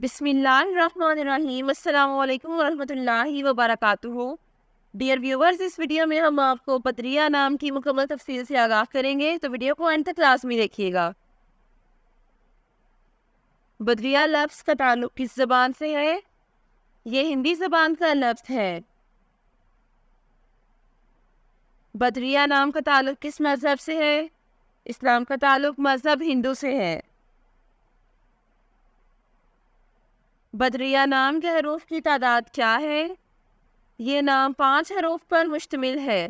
بسم اللہ الرحمن الرحیم۔ السلام علیکم ورحمۃ اللہ وبرکاتہ۔ ڈیئر ویورز، اس ویڈیو میں ہم آپ کو بدریہ نام کی مکمل تفصیل سے آگاہ کریں گے، تو ویڈیو کو اینڈ تک لازمی دیکھیے گا۔ بدریہ لفظ کا تعلق کس زبان سے ہے؟ یہ ہندی زبان کا لفظ ہے۔ بدریہ نام کا تعلق کس مذہب سے ہے؟ اسلام کا تعلق مذہب ہندو سے ہے۔ بدریہ نام کے حروف کی تعداد کیا ہے؟ یہ نام 5 حروف پر مشتمل ہے۔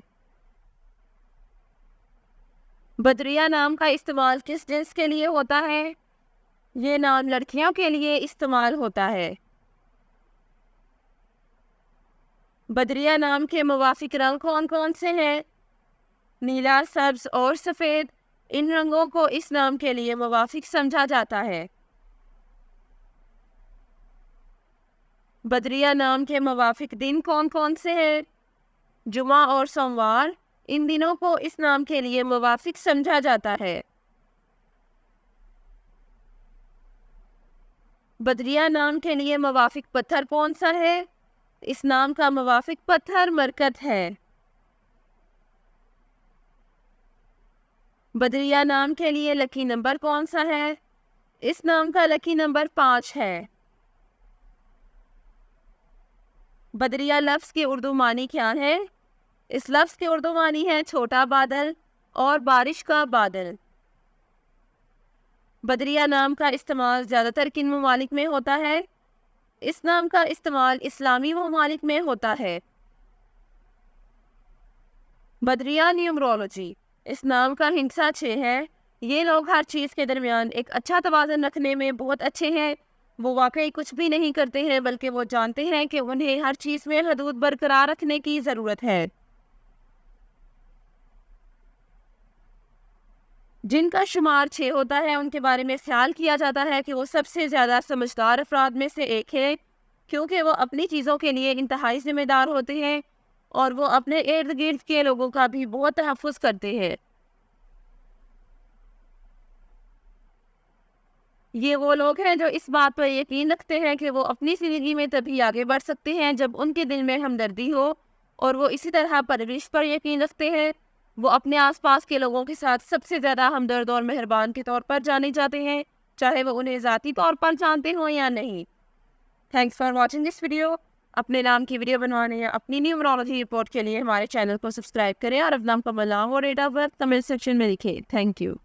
بدریہ نام کا استعمال کس جنس کے لیے ہوتا ہے؟ یہ نام لڑکیوں کے لیے استعمال ہوتا ہے۔ بدریہ نام کے موافق رنگ کون کون سے ہیں؟ نیلا، سبز اور سفید۔ ان رنگوں کو اس نام کے لیے موافق سمجھا جاتا ہے۔ بدریہ نام کے موافق دن کون کون سے ہیں؟ جمعہ اور سوموار۔ ان دنوں کو اس نام کے لیے موافق سمجھا جاتا ہے۔ بدریہ نام کے لیے موافق پتھر کون سا ہے؟ اس نام کا موافق پتھر مرکت ہے۔ بدریہ نام کے لیے لکی نمبر کون سا ہے؟ اس نام کا لکی نمبر 5 ہے۔ بدریہ لفظ کی اردو معنی کیا ہے؟ اس لفظ کی اردو معنی ہے چھوٹا بادل اور بارش کا بادل۔ بدریہ نام کا استعمال زیادہ تر کن ممالک میں ہوتا ہے؟ اس نام کا استعمال اسلامی ممالک میں ہوتا ہے۔ بدریہ نیومرولوجی۔ اس نام کا ہندسہ 6 ہے۔ یہ لوگ ہر چیز کے درمیان ایک اچھا توازن رکھنے میں بہت اچھے ہیں۔ وہ واقعی کچھ بھی نہیں کرتے ہیں، بلکہ وہ جانتے ہیں کہ انہیں ہر چیز میں حدود برقرار رکھنے کی ضرورت ہے۔ جن کا شمار 6 ہوتا ہے، ان کے بارے میں خیال کیا جاتا ہے کہ وہ سب سے زیادہ سمجھدار افراد میں سے ایک ہے، کیونکہ وہ اپنی چیزوں کے لیے انتہائی ذمہ دار ہوتے ہیں اور وہ اپنے ارد گرد کے لوگوں کا بھی بہت تحفظ کرتے ہیں۔ یہ وہ لوگ ہیں جو اس بات پر یقین رکھتے ہیں کہ وہ اپنی زندگی میں تبھی آگے بڑھ سکتے ہیں جب ان کے دل میں ہمدردی ہو، اور وہ اسی طرح پرورش پر یقین رکھتے ہیں۔ وہ اپنے آس پاس کے لوگوں کے ساتھ سب سے زیادہ ہمدرد اور مہربان کے طور پر جانے جاتے ہیں، چاہے وہ انہیں ذاتی طور پر جانتے ہوں یا نہیں۔ Thanks for watching this video. اپنے نام کی ویڈیو بنوانے یا اپنی نیومرولوجی رپورٹ کے لیے ہمارے چینل کو سبسکرائب کریں، اور اپنا نام کا نام اور date of birth comment section میں لکھیں۔ Thank you.